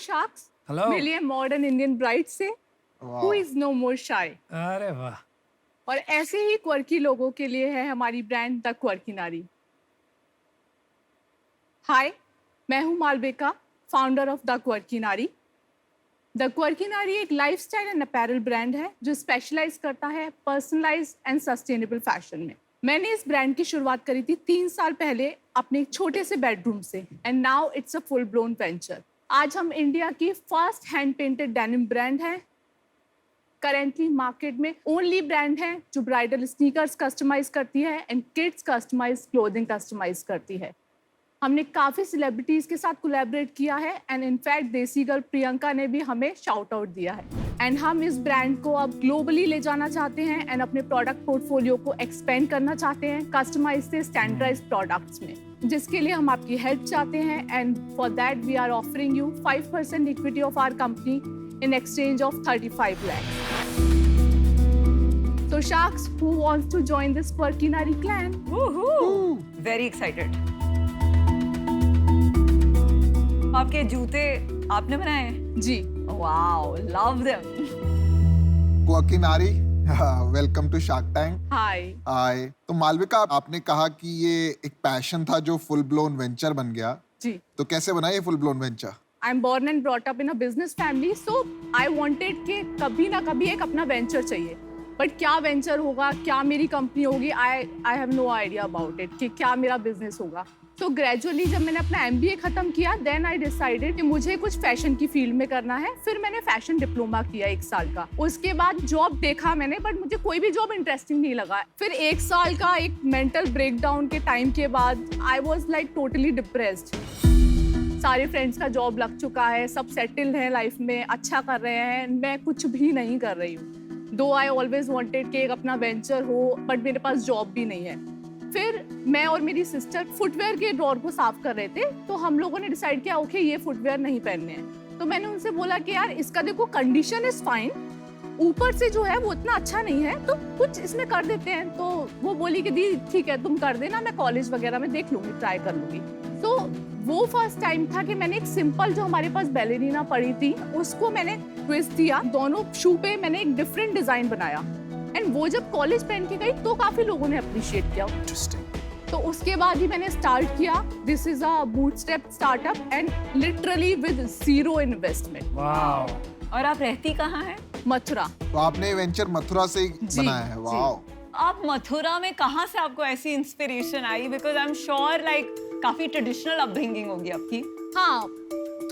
Sharks. Hello. मिलिए modern Indian bride से who is no मोर शाय। अरे वाह। और ऐसे ही क्वर्की लोगों के लिए है हमारी ब्रांड द क्वर्की नारी। हाय, मैं हूं Malvika, founder of the quirky Naari. The quirky Naari एक लाइफस्टाइल एंड अपैरल ब्रांड है जो स्पेशलाइज करता है पर्सनलाइज एंड सस्टेनेबल फैशन में। मैंने इस ब्रांड की शुरुआत करी थी 3 साल पहले अपने एक छोटे से बेडरूम से, and now it's a full blown venture. आज हम इंडिया की first hand painted denim brand है। करेंटली मार्केट में ओनली ब्रांड है जो ब्राइडल स्नीकर्स कस्टमाइज करती है and kids customise clothing customise करती है। हमने काफ़ी सेलिब्रिटीज़ के साथ कोलैबोरेट किया है एंड इनफैक्ट देसी गर्ल प्रियंका ने भी हमें शाउट आउट दिया है। एंड हम इस ब्रांड को अब ग्लोबली ले जाना चाहते हैं एंड अपने प्रोडक्ट पोर्टफोलियो को एक्सपेंड करना चाहते हैं कस्टमाइज से स्टैंडर्डाइज प्रोडक्ट्स में, जिसके लिए हम आपकी हेल्प चाहते हैं। And for that we are offering you 5% equity of our company in exchange of 35 lakhs. So sharks, who wants to join this Quirky Nari clan? Woohoo! Very excited. आपके जूते आपने बनाए हैं? जी। Wow, love them. क्वर्की नारी, welcome to shark tank. हाय। हाय। तो मालविका, आपने कहा कि ये एक पैशन था जो फुल ब्लोन वेंचर बन गया। जी। तो कैसे बना ये full blown venture? I'm born and brought up in a business family, so I wanted कि कभी ना कभी एक अपना वेंचर चाहिए। बट क्या वेंचर होगा, क्या मेरी कंपनी होगी, I have no idea about it कि क्या मेरा बिजनेस होगा। तो ग्रेजुअली जब मैंने अपना MBA खत्म किया, देन आई डिसाइडेड कि मुझे कुछ फैशन की फील्ड में करना है। फिर मैंने फैशन डिप्लोमा किया 1 साल का। उसके बाद जॉब देखा मैंने, बट मुझे कोई भी जॉब इंटरेस्टिंग नहीं लगा। फिर 1 साल का एक मेंटल ब्रेकडाउन के टाइम के बाद I was like totally depressed. सारे फ्रेंड्स का जॉब लग चुका है, सब सेटल्ड हैं लाइफ में, अच्छा कर रहे हैं, मैं कुछ भी नहीं कर रही हूँ। दो आई ऑलवेज वांटेड कि एक अपना वेंचर हो, बट मेरे पास जॉब भी नहीं है। फिर मैं और मेरी सिस्टर फुटवेयर के ड्रॉर को साफ कर रहे थे, तो हम लोगों ने डिसाइड किया ओके ये फुटवेयर नहीं पहनने हैं। तो मैंने उनसे बोला कि यार इसका देखो कंडीशन इज फाइन, ऊपर से जो है वो इतना अच्छा नहीं है, तो कुछ इसमें कर देते हैं। तो वो बोली कि दी ठीक है तुम कर देना, मैं कॉलेज वगैरह में देख लूंगी, ट्राई कर लूंगी। तो वो फर्स्ट टाइम था कि मैंने एक सिंपल जो हमारे पास बैलेरिना पड़ी थी उसको मैंने ट्विस्ट दिया, दोनों शू पे मैंने एक डिफरेंट डिजाइन बनाया। एंड वो जब कॉलेज पहन के गई तो काफी लोगों ने अप्रिशिएट किया। तो उसके बाद ही मैंने स्टार्ट किया। This is a bootstrap startup and literally with 0 investment. Wow. और आप रहती कहाँ हैं? मथुरा। तो आपने वेंचर मथुरा से ही बनाया है? वाओ। आप मथुरा में कहाँ से आपको ऐसी inspiration I? Because I am sure like काफी ट्रेडिशनल अपब्रिंगिंग होगी आपकी। हाँ,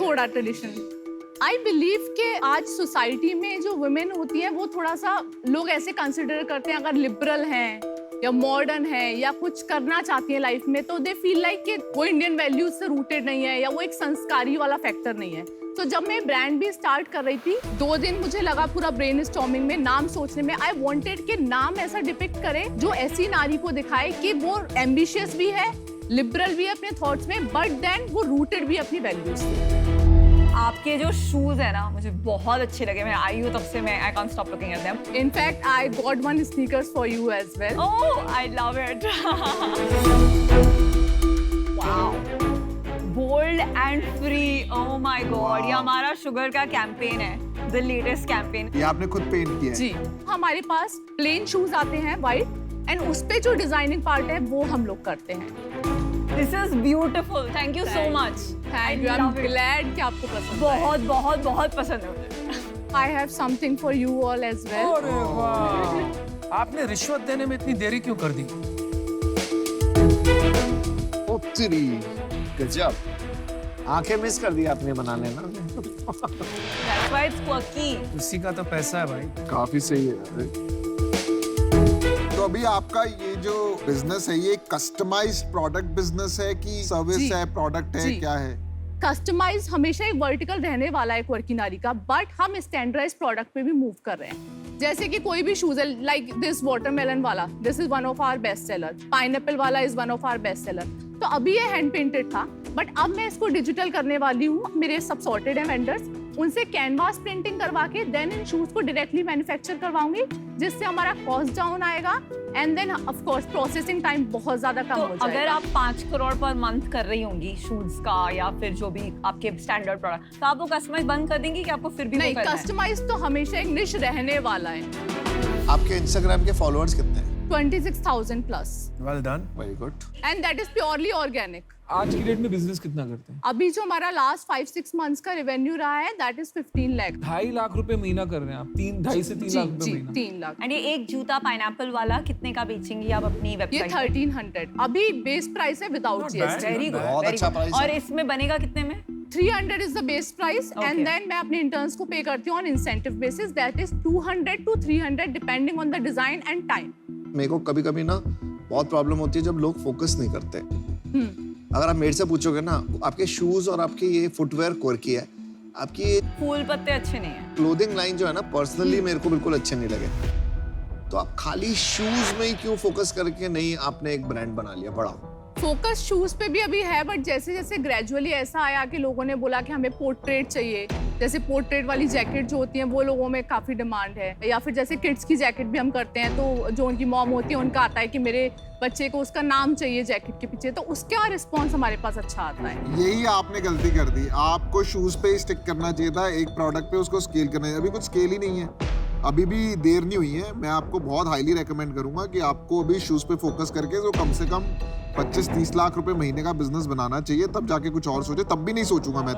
थोड़ा ट्रेडिशनल। आई बिलीव कि आज सोसाइटी में जो वुमेन होती है वो थोड़ा सा लोग ऐसे कंसिडर करते हैं, अगर लिबरल हैं या मॉडर्न है या कुछ करना चाहती है लाइफ में, तो दे फील लाइक कि वो इंडियन वैल्यूज से रूटेड नहीं है या वो एक संस्कारी वाला फैक्टर नहीं है। तो जब मैं ब्रांड भी स्टार्ट कर रही थी, 2 दिन मुझे लगा पूरा ब्रेनस्टॉर्मिंग में, नाम सोचने में। आई वांटेड कि नाम ऐसा डिपिक्ट करे जो ऐसी नारी को दिखाए कि वो एम्बिशियस भी है, लिबरल भी है अपने थॉट्स में, बट देन वो रूटेड भी अपनी वैल्यूज से। आपके जो शूज है ना मुझे बहुत अच्छे लगे। मैं आई हूँ तब से मैं I can't stop looking at them. In fact I got 1 sneakers for you as well. Oh I love it. Wow, bold and free. Oh my God, ये हमारा शुगर का कैंपेन है, द लेटेस्ट कैंपेन। ये आपने खुद पेंट किया है? जी। हमारे पास प्लेन शूज आते हैं वाइट, एंड उस पे जो डिजाइनिंग पार्ट है वो हम लोग करते हैं। This is beautiful, thank you so much. Thank you, I am glad कि आपको पसंद बहुत बहुत बहुत पसंद है मुझे। I have something for you all as well. अरे वाह। आपने रिश्वत देने में इतनी देरी क्यों कर दी? ओ तेरी गजब, आंखें मिस कर दी आपने बनाने ना। That's why it's quirky। उसी का तो पैसा है भाई। काफी सही है। तो अभी आपका ये जो बिजनेस है ये कस्टमाइज प्रोडक्ट बिजनेस है कि सर्विस है, प्रोडक्ट है, क्या है? कस्टमाइज हमेशा एक वर्टिकल रहने वाला है क्वर्की नारी का, बट हम स्टैंडर्डाइज प्रोडक्ट पे भी मूव कर रहे हैं। जैसे कि कोई भी शूज है, लाइक दिस वाटरमेलन वाला, this is one of our best seller. Pineapple वाला is one of our best seller. तो अभी ये हैंड पेंटेड था, बट अब मैं इसको डिजिटल करने वाली हूँ। मेरे सब सॉर्टेड है वेंडर्स, उनसे कैनवास प्रिंटिंग करवा के देन इन शूज को डायरेक्टली मैन्युफैक्चर करवाऊंगी, जिससे हमारा कॉस्ट डाउन आएगा and then of course processing time बहुत ज्यादा कम तो हो जाएगा। अगर आप 5 करोड़ पर मंथ कर रही होंगी शूज का या फिर जो भी आपके स्टैंडर्ड प्रोडक्ट, तो आप वो कस्टमाइज बंद कर देंगी कि आपको फिर भी नहीं, वो करना है? कस्टमाइज तो हमेशा एक निश रहने वाला है। आपके इंस्टाग्राम के फॉलोअर्स कितने हैं? 26,000 plus well done. Very good. And that is purely organic. आज की डेट में बिजनेस कितना करते हैं? अभी जो हमारा लास्ट 5-6 मंथ्स का रेवेन्यू रहा है दैट इज 15 लाख। 2.5 लाख रुपए महीना कर रहे हैं आप, 2.5 से 3 जी लाख रुपए जी महीना। 3 लाख। एंड ये एक जूता पाइनएप्पल वाला कितने का बेचेंगी आप अपनी ये वेबसाइट? 1300 अभी बेस प्राइस है without Not GST. bad. Very good, बहुत अच्छा प्राइस और है। इसमें बनेगा कितने में? 300 is the base price Okay. And then मैं अपने इंटर्न्स को पे करती हूँ on incentive basis that is 200 to 300 depending on the design and time. मेरे को कभी-कभी ना बहुत प्रॉब्लम होती है जब लोग फोकस नहीं करते। अगर आप मेरे से पूछोगे ना, आपके शूज और आपके ये फुटवेयर क्वर्की है, आपकी फूल पत्ते अच्छे नहीं है। क्लोथिंग लाइन जो है ना, पर्सनली मेरे को बिल्कुल अच्छे नहीं लगे। तो आप खाली शूज में ही क्यों फोकस करके नहीं आपने एक ब्रांड बना लिया बड़ा? फोकस शूज पे भी अभी है बट जैसे जैसे ग्रेजुअली ऐसा आया कि लोगों ने बोला कि हमें पोर्ट्रेट चाहिए, जैसे पोर्ट्रेट वाली जैकेट जो होती है वो लोगों में काफी डिमांड है, या फिर जैसे किड्स की जैकेट भी हम करते हैं तो जो उनकी मॉम होती है उनका आता है कि मेरे बच्चे को उसका नाम चाहिए जैकेट के पीछे, तो उसका रिस्पॉन्स हमारे पास अच्छा आता है। यही आपने गलती कर दी। आपको शूज पे ही स्टिक करना चाहिए था, एक प्रोडक्ट पे उसको स्केल करना चाहिए। अभी कुछ स्केल ही नहीं है, अभी भी देर नहीं हुई है। मैं आपको बहुत हाईली रेकमेंड करूंगा कि आपको अभी शूज पे फोकस करके जो कम से कम 25-30 लाख रुपए महीने का बिजनेस बनाना चाहिए, तब जाके कुछ और सोचे। तब भी नहीं सोचूंगा मैं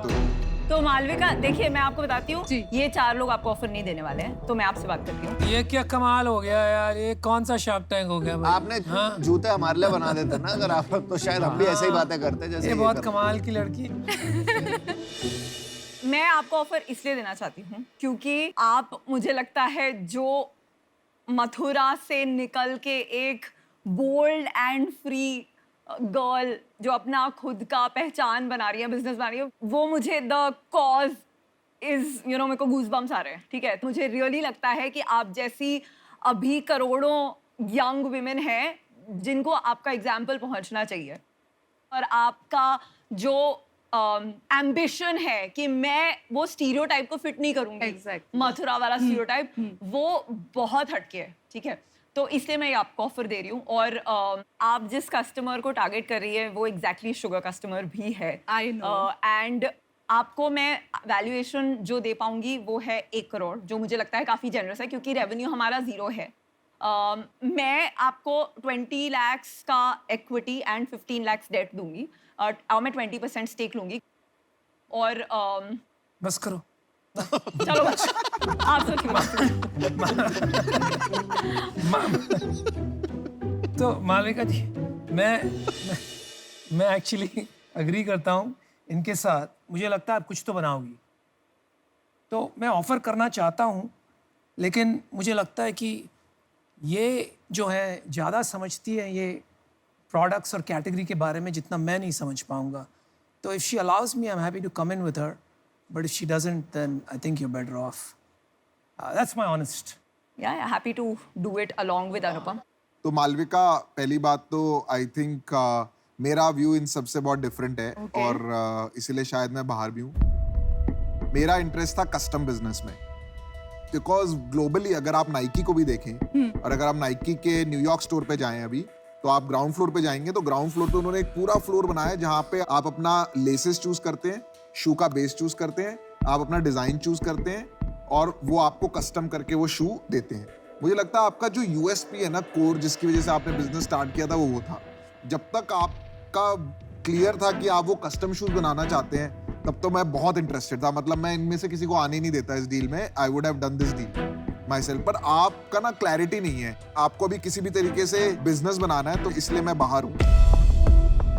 तो मालविका देखिए, मैं आपको बताती हूँ, जी। ये 4 लोग आपको ऑफर नहीं देने वाले हैं, तो मैं आपसे बात करती हूँ। ये क्या कमाल हो गया यार, ये कौन सा शार्क टैंक हो गया भाई? आपने जूते हमारे लिए बना देते ना अगर आप, तो शायद हम भी ऐसे ही बातें करते जैसे ये बहुत करते। कमाल की लड़की। मैं आपको ऑफर इसलिए देना चाहती हूँ क्योंकि आप, मुझे लगता है, जो मथुरा से निकल के एक बोल्ड एंड फ्री गर्ल जो अपना खुद का पहचान बना रही है, बिजनेस बना रही है, वो मुझे द कॉज इज मेरे को गूज बम्स आ रहे हैं। ठीक है, मुझे रियली लगता है कि आप जैसी अभी करोड़ों यंग विमेन हैं जिनको आपका एग्जाम्पल पहुंचना चाहिए, और आपका जो एम्बिशन है कि मैं वो स्टीरियोटाइप को फिट नहीं करूंगी, Exactly. मथुरा वाला स्टीरियोटाइप, वो बहुत हटके है। ठीक है, तो इसलिए मैं ये आपको ऑफर दे रही हूँ। और आप जिस कस्टमर को टारगेट कर रही है वो एग्जैक्टली शुगर कस्टमर भी है। I know. एंड आपको मैं वैल्यूएशन जो दे पाऊंगी वो है 1 करोड़, जो मुझे लगता है काफ़ी जनरस है क्योंकि रेवेन्यू हमारा 0 है। मैं आपको 20 लाख का इक्विटी एंड 15 लाख डेट दूंगी, और मैं 20% स्टेक लूंगी। और बस करो। चलो आप सोचिए। तो मालविका जी, मैं एक्चुअली अग्री करता हूँ इनके साथ। मुझे लगता है आप कुछ तो बनाओगी, तो मैं ऑफर करना चाहता हूँ, लेकिन मुझे लगता है कि ये जो है ज़्यादा समझती है ये प्रोडक्ट्स और कैटेगरी के बारे में जितना मैं नहीं समझ पाऊँगा। तो if she allows me, I am happy to come in with her, but if she doesn't then I think you better off. That's my honest. या happy to do it along with Anupam. तो मालविका, पहली बात तो I think मेरा view इन सबसे बहुत different है। Okay. और इसीलिए शायद मैं बाहर भी हूँ। मेरा इंटरेस्ट था कस्टम बिजनेस में, बिकॉज ग्लोबली अगर आप नाइकी को भी देखें और अगर आप नाइकी के न्यूयॉर्क स्टोर पे जाएं अभी, तो आप ग्राउंड फ्लोर पे जाएंगे तो ग्राउंड फ्लोर पे उन्होंने एक पूरा फ्लोर बनाया है जहाँ पे आप अपना लेसेस चूज करते हैं, शू का बेस चूज करते हैं, आप अपना डिजाइन चूज करते हैं, और वो आपको कस्टम करके वो शू देते हैं। मुझे लगता है आपका जो यूएसपी है ना, कोर जिसकी वजह से आपने बिजनेस स्टार्ट किया था, वो था। जब तक आपका क्लियर था कि आप वो कस्टम शूज बनाना चाहते हैं, तब तो मैं बहुत इंटरेस्टेड था। मतलब मैं इनमें से किसी को आने नहीं देता इस डील में। I would have done this deal my self. पर आपका ना क्लैरिटी नहीं है, आपको अभी किसी भी तरीके से बिजनेस बनाना है, तो इसलिए मैं बाहर हूँ।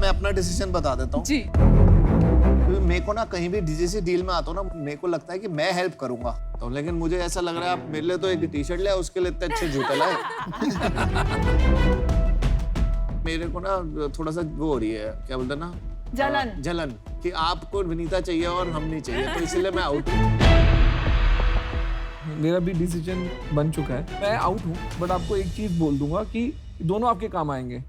मैं अपना डिसीजन बता देता हूँ। जी, क्योंकि मेरे को ना कहीं भी डीजीसी डील में आता हूँ ना, मेरे को लगता है कि मैं हेल्प करूंगा, तो लेकिन मुझे ऐसा लग रहा है आप मेरे लिए तो एक टी शर्ट लाए, उसके लिए इतने अच्छे जूते लाए। मेरे को ना थोड़ा सा वो हो रही है, क्या बोलते हैं ना, जलन कि आपको विनीता चाहिए और हम नहीं चाहिए, तो इसलिए मैं आउट हूँ। मेरा भी डिसीजन बन चुका है, मैं आउट हूँ। बट आपको एक चीज बोल दूंगा कि दोनों आपके काम आएंगे।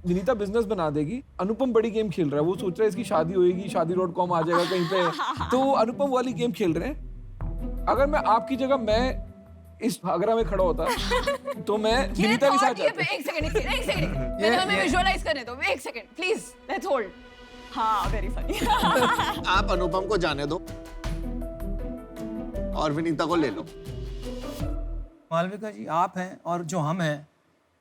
विनीता बिजनेस बना देगी, अनुपम बड़ी गेम खेल रहा है, वो सोच रहा है इसकी शादी होएगी, शादी.com आ जाएगा कहीं पे, तो अनुपम वाली गेम खेल रहे हैं। अगर मैं आपकी जगह मैं इस घाघरा में खड़ा होता तो मैं विनीता के साथ जाता। एक सेकंड मैं विजुअलाइज करने दो, एक सेकंड प्लीज, लेट्स होल्ड। हाँ, वेरी फनी। आप अनुपम को जाने दो और विनीता को ले लो। मालविका जी, आप हैं और जो हम हैं,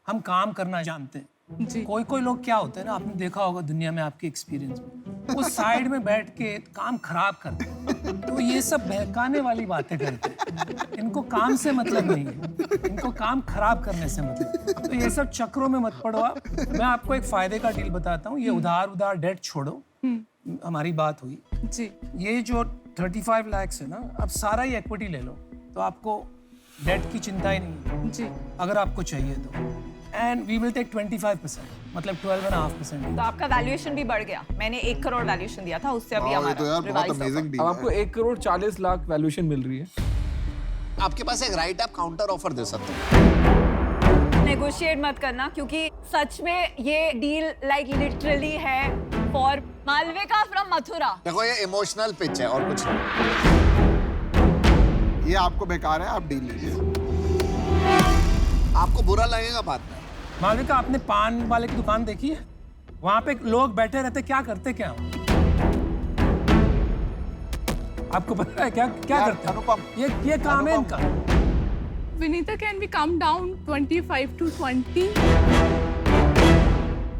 हम काम करना जानते हैं। जी कोई कोई लोग क्या होते हैं ना, आपने देखा होगा दुनिया में, आपके एक्सपीरियंस में, वो साइड में बैठ के काम खराब करते हैं। तो ये सब बहकाने वाली बातें करते हैं। इनको काम से मतलब नहीं है, इनको काम खराब करने से मतलब। तो ये सब चक्रों में मत पड़ो आप। मैं आपको एक फायदे का डील बताता हूँ। ये उधार डेट छोड़ो, हमारी बात हुई। जी ये जो 35 लाख है ना, आप सारा ही इक्विटी ले लो, तो आपको डेट की चिंता ही नहीं है, जी अगर आपको चाहिए तो। एंड वी विल टेक 25%, मतलब 12.5%। तो आपका वैल्यूएशन भी बढ़ गया। मैंने 1 करोड़ वैल्यूएशन दिया था, उससे अभी वाह, ये तो हमारा यार बहुत revised अमेजिंग offer। डील अब है। आपको 1 करोड़ 40 लाख वैल्यूएशन मिल रही है। आपके पास एक राइट, आप काउंटर ऑफर दे सकते हो। नेगोशिएट मत करना, क्योंकि सच में ये डील लाइक लिटरली है फॉर मालविका फ्रॉम मथुरा। देखो ये इमोशनल पिच है और कुछ नहीं। ये आपको बेकार है, आप डील लीजिए। आपको बुरा लगेगा बाद में। मालविका, आपने पान वाले की दुकान देखी है? वहां पे लोग बैठे रहते, क्या करते क्या? आपको पता है क्या क्या यार, करते हैं? अनुपम, ये काम है इनका। Vinita, can we come down 25 to 20?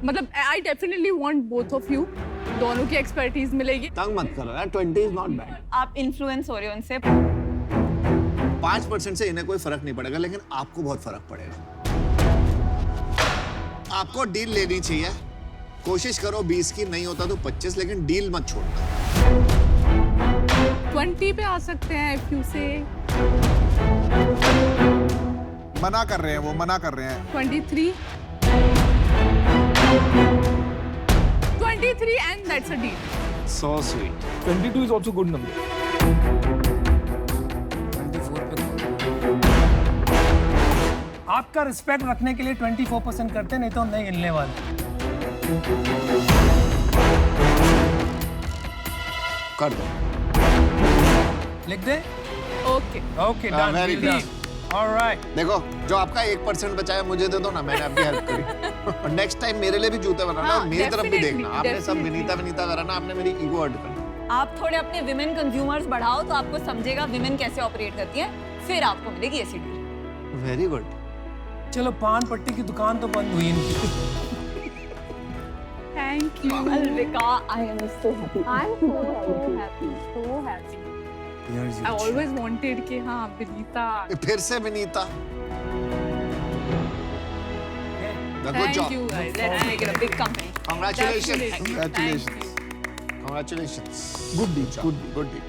मतलब I definitely want both of you, दोनों की एक्सपर्टीज मिलेगी। तंग मत करो यार, 20 इज नॉट बैड। आप इन्फ्लुएंस हो रहे हो उनसे। 5% से इन्हें कोई फर्क नहीं पड़ेगा, लेकिन आपको बहुत फर्क पड़ेगा। आपको डील लेनी चाहिए। कोशिश करो 20 की, नहीं होता तो 25, लेकिन डील मत छोड़ना। 20 पे आ सकते हैं इफ यू से। मना कर रहे हैं, वो मना कर रहे हैं। 23 and that's a deal. So sweet. 22 is also good number. 24 पे आपका रिस्पेक्ट रखने के लिए 24% करते, नहीं तो नहीं हिलने वाले। कर दो। लिख दे। Okay. Okay, done, very done. good. Alright. देखो, जो आपका 1% बचाया मुझे दे दो ना, मैंने आपकी हेल्प करी। और नेक्स्ट टाइम मेरे लिए भी जूते बनाना, हाँ, और मेरी तरफ भी definitely, देखना। आपने सब definitely. विनीता करा ना, आपने मेरी ईगो हर्ट कर। आप थोड़े अपने विमेन कंज्यूमर्स बढ़ाओ तो आपको समझेगा विमेन कैसे ऑपरेट करती है, फिर आपको मिलेगी ऐसी डील। Very good. चलो, पान पट्टी की दुकान तो बंद हुई इनकी। Thank you. Malvika, I am so happy. I'm so happy. I always wanted कि हाँ विनीता। फिर से Vinita. Good Thank job. you guys. Let's make it a big company. Congratulations. Definitely. Thank you. Congratulations. Congratulations. Good deal. Good deal. Good deal.